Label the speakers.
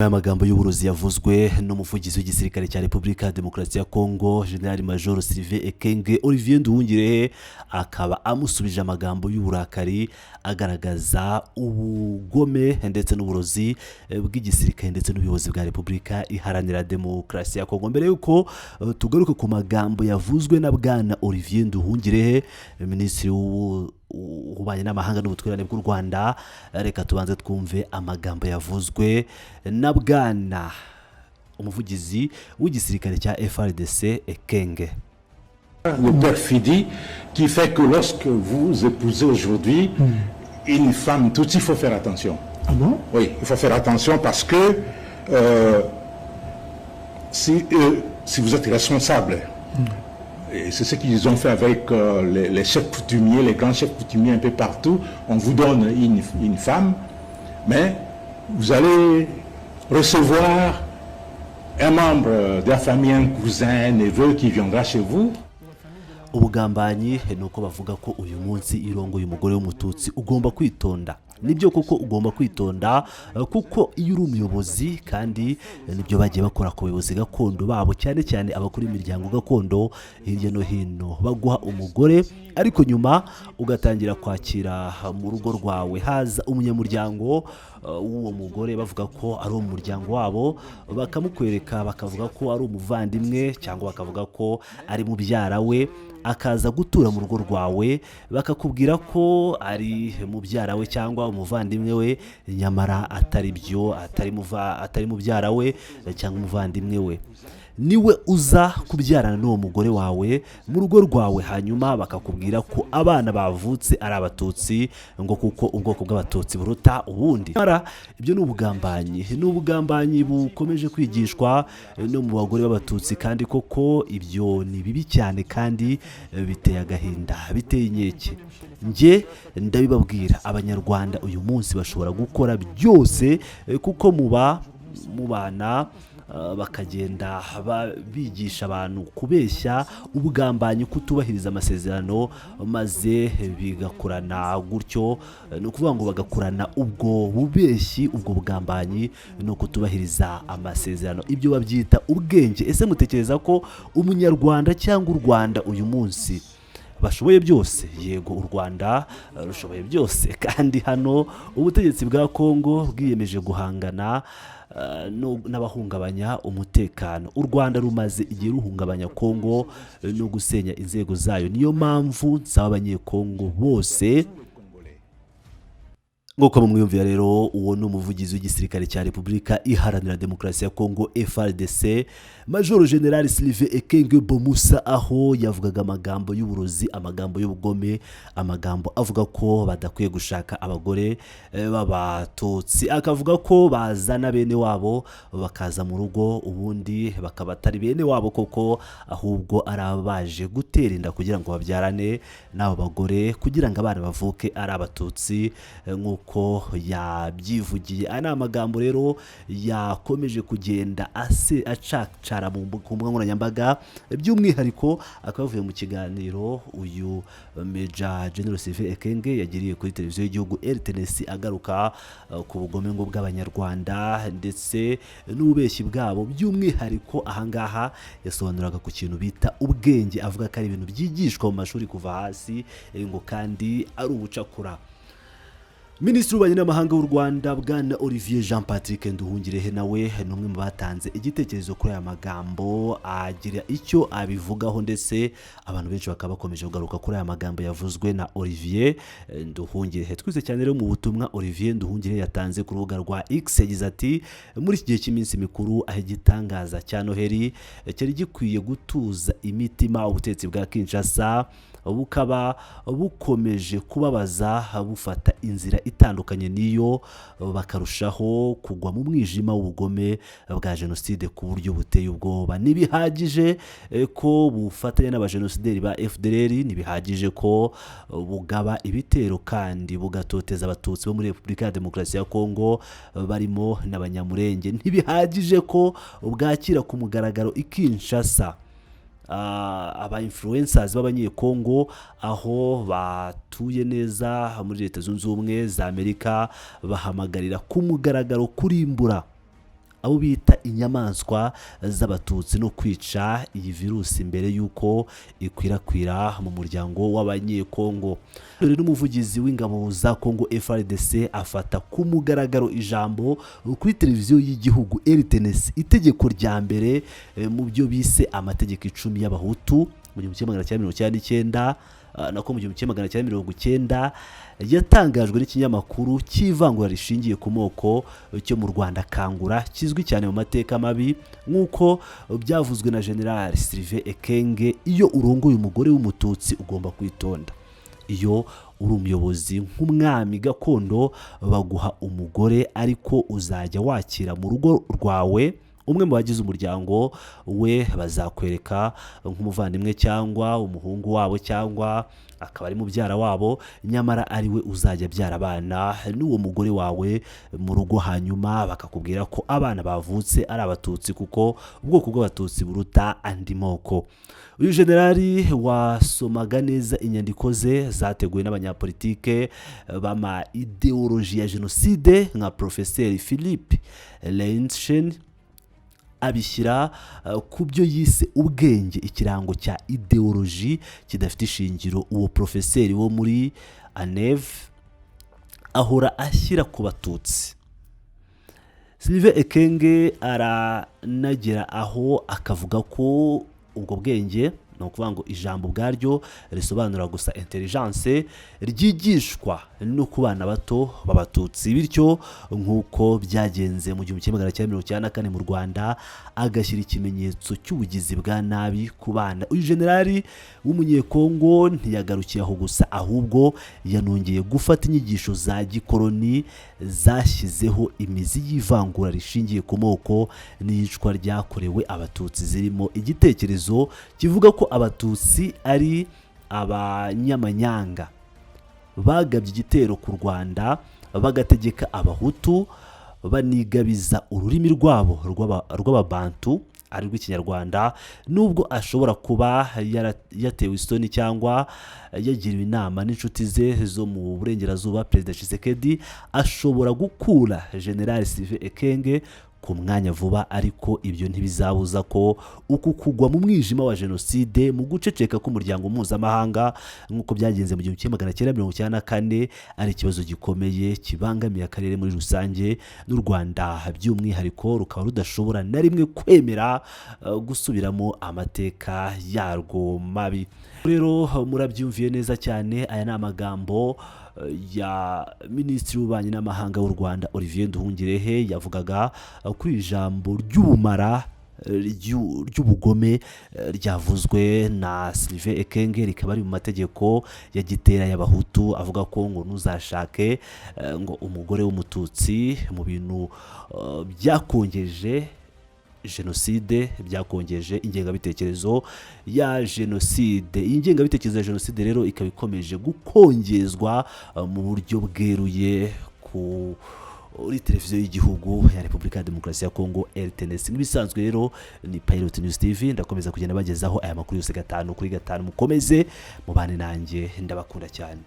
Speaker 1: Aya magambo y'uburozi yavuzwe n'umuvugizi w'igisirikare cya Repubulika ya Demokarasi ya Kongo General Major Sylvain Ekenge Olivier Nduhungirehe akaba amusubije amagambo y'uburakari agaragaza ubugome ndetse n'uburozi bw'igisirikare ndetse n'ubuyobozi bwa Repubulika iharanira Demokarasi ya Kongo. Mbere yuko tugaruka ku magambo yavuzwe na bwana Olivier Nduhungirehe, Minisitiri ubanye n'amahanga n'ubutwererane bw'u Rwanda, reka tubanze twumve amagambo yavuzwe na bwana umuvugizi w'igisirikare cya FARDC Ekenge.
Speaker 2: Le perfidie qui fait que lorsque vous épousez aujourd'hui une femme toute, il faut faire attention.
Speaker 3: Ah bon?
Speaker 2: Oui, il faut faire attention parce que si vous êtes responsable, et c'est ce qu'ils ont fait avec les chefs coutumiers, les grands chefs coutumiers un peu partout, on vous donne une femme, mais vous allez recevoir un membre de la famille, un cousin, un neveu qui viendra chez vous.
Speaker 1: Ubugambanyi nuko bavuga ko uyu munsi irongo y'umugore w'umututsi ugomba kwitonda. Nibyo koko ugomba kwitonda kuko iyo uri umuyobozi, kandi nibyo bagiye bakora ku bayobozi gakondo babo, cyane cyane abakuru imiryango gakondo hirya no hino, baguha umugore ariko nyuma ugatangira kwakira mu rugo rwawe haza umunyamuryango w'uwo mugore bavuga ko ari umuryango wabo, bakamukwereka bakavuga ko ari umuvandimwe cyangwa bakavuga ko ari mubyara we, akaza gutura mu rugo rwawe bakakubwira ko ari mubyara we cyangwa umuvandimwe we, nyamara atari byo, atari mubyara we cyangwa umuvandimwe we. Niwe uza kubyarana n'uwo mugore wawe mu rugo rwawe, hanyuma bakakubwira ko abana bavutse ari abatutsi, ngo kuko ubwoko bw'abatutsi buruta ubundi. Ibyo ni ubugambanyi bukomeje kwigishwa no mu bagore b'abatutsi, kandi koko ibyo ni bibi cyane kandi biteye agahinda, biteye inkeke. Nge ndabibabwira, abanyarwanda uyu munsi bashobora gukora byose kuko mubana bakagenda bigisha abantu kubeshya, ubugambanyi, kutubahiriza amasezerano, maze bigakurana gutyo. Ni ukuvuga ngo bagakurana ubwo bubeshyi, ubwo bugambanyi no kutubahiriza amasezerano. Ibyo babyita ubwenge. Ese mutekereza ko umunyarwanda cyangwa u Rwanda uyu munsi bashoboye byose? Yego, u Rwanda rushoboye byose, kandi hano ubutegetsi bwa Kongo bwiyemeje guhangana n'abahungabanya umutekano. U Rwanda rumaze igihe ruhungabanya Kongo no gusenya inzego zayo. Niyo mpamvu nsaba abanyekongo bose, nk'uko mumwiyumvira rero, uwo ni umuvugizi w'igisirikare cya Repubulika iharanira Demokarasi ya Kongo FARDC Major General Sylvain Ekenge Bomusa, aho yavugaga amagambo y'uburozi, amagambo y'ubugome, amagambo avuga ko badakwiye gushaka abagore b'abatutsi, akavuga ko bazana bene wabo bakaza mu rugo, ubundi bakaba atari bene wabo koko, ahubwo ari abaje gutera inda kugira ngo babyarane n'abo bagore, kugira ngo abana bavuke ari abatutsi nk'uko yabyivugiye. Aya ni amagambo rero yakomeje kugenda acacara ku mbuga nkoranyambaga, by'umwihariko akaba yavuye mu kiganiro uyu Major General Sylvain Ekenge yagiriye kuri televiziyo y'igihugu RTNC, agaruka ku bugome ngo bw'abanyarwanda ndetse n'ububeshyi bwabo. By'umwihariko ahangaha yasobanuraga ku kintu bita ubwenge, avuga ko ari ibintu byigishwa mu mashuri kuva hasi, ngo kandi ari ubucakura. Minisitiri w'ububanyi n'amahanga w'u Rwanda bwana Olivier Jean Patrick Nduhungirehe nawe ni umwe mu batanze igitekerezo kuri aya magambo, agira icyo abivugaho, ndetse abantu benshi bakaba bakomeje kugaruka kuri aya magambo yavuzwe na Olivier Nduhungirehe. Twise cyane rero mu butumwa Olivier Nduhungirehe yatanze ku rubuga rwa X, yagize ati: muri iki gihe cy'iminsi mikuru, aho igitangaza cya Noheli cyari gikwiye gutuza imitima, ubutegetsi bwa Kinshasa bukaba bukomeje kubabaza, bufata inzira itandukanye niyo, bakarushaho kugwa mu mwijima w'ubugome bwa jenoside ku buryo buteye ubwoba. Ntibihagije ko bufatanya n'abajenosideri ba FDLR, ntibihagije ko bugaba ibitero kandi bugatoteza abatutsi bo muri Repubulika ya Demokarasi ya Kongo barimo n'abanyamurenge. Ntibihagije ko bwakira ku mugaragaro Kinshasa aba influencers b'abanyekongo aho batuye neza muri Leta Zunze Ubumwe za Amerika bahamagarira ku mugaragaro kurimbura abo bita inyamaswa z'abatutsi no kwica iyi virusi mbere y'uko ikwirakwira mu muryango w'abanyekongo. Rero umuvugizi w'ingabo za Kongo FARDC afata ku mugaragaro ijambo kuri televiziyo y'igihugu RTNC itegeko rya mbere mu byo bise amategeko 10 y'abahutu mu 1999 nako mu 1990 yatangajwe n'ikinyamakuru cy'ivangura rishingiye ku moko cyo mu Rwanda Kangura kizwi cyane mu mateka mabi nk'uko byavuzwe na General Sylvain Ekenge. Iyo urongoye umugore w'umututsi ugomba kwitonda. Iyo uri umuyobozi nk'umwami gakondo baguha umugore ariko uzajya wakira mu rugo rwawe umwe mu bagize umuryango we bazakwereka nk'umuvandimwe cyangwa umuhungu wabo cyangwa akaba ari mubyara wabo, nyamara ari we uzajya byara abana n'uwo mugore wawe mu rugo, hanyuma bakakubwira ko abana bavutse ari abatutsi kuko ubwoko bw'abatutsi buruta andi moko. Uyu generali wasomaga neza inyandiko ze zateguwe n'abanyapolitike bama ideoloji ya jenoside nka Professeur Philippe Lenchen abishyira ku byo yise ubwenge, ikirango cya ideoloji kidafite ishingiro. Uwo profeseri wo muri ANEV ahora ashyira ku batutsi. Sylvain Ekenge aranagera aho akavuga ko ubwo bwenge no kuvuga ngo ijambo bwaryo risobanura gusa intelligence ryigishwa no ku bana bato b'abatutsi, bityo nk'uko byagenze mu 1994 mu Rwanda agashyira ikimenyetso cy'ubugizi bwa nabi ku bana. Uyu generali w'umunyekongo ntiyagarukiye aho gusa, ahubwo yanongeye gufata inyigisho za gikoroni zashyizeho imizi y'ivangura rishingiye ku moko n'iyicwa ryakorewe abatutsi, zirimo igitekerezo kivuga ko abatutsi ari abanyamanyanga bagabye igitero ku Rwanda bagategeka abahutu banigabiza ururimi rwabo rw'ababantu ari rw'ikinyarwanda. Nubwo ashobora kuba yatewe isoni cyangwa yagiriwe inama n'inshuti ze zo mu burengerazuba, Perezida Tshisekedi ashobora gukura General Sylvain Ekenge ku mwanya vuba, ariko ibyo ntibizabuza ko uku kugwa mu mwijima wa jenoside mu guceceka k'umuryango mpuzamahanga nk'uko byagenze mu 1994 ari ikibazo gikomeye kibangamiye akarere muri rusange n'u Rwanda by'umwihariko rukaba rudashobora na rimwe kwemera gusubiramo amateka yarwo mabi. Rero murabyumviye neza cyane, aya ni amagambo ya Minisitiri w'Ububanyi n'Amahanga w'u Rwanda Olivier Nduhungirehe yavugaga kuri ijambo ry'ubumara ry'ubugome ryavuzwe na Sylvain Ekenge, rikaba ari mu mategeko ya gitera y'abahutu avuga ko ngo ntuzashake ngo umugore w'umututsi mu bintu byakongeje jenoside, byakongeje ingengabitekerezo ya jenoside. Iyi ngengabitekerezo ya jenoside rero ikaba ikomeje gukongezwa mu buryo bweruye kuri televiziyo y'igihugu ya Repubulika ya Demokarasi ya Kongo RTNC. Nk'ibisanzwe rero ni Pilot News TV, ndakomeza kugenda bagezaho aya makuru yose 5 kuri 5. Mukomeze mubane nanjye, ndabakunda cyane.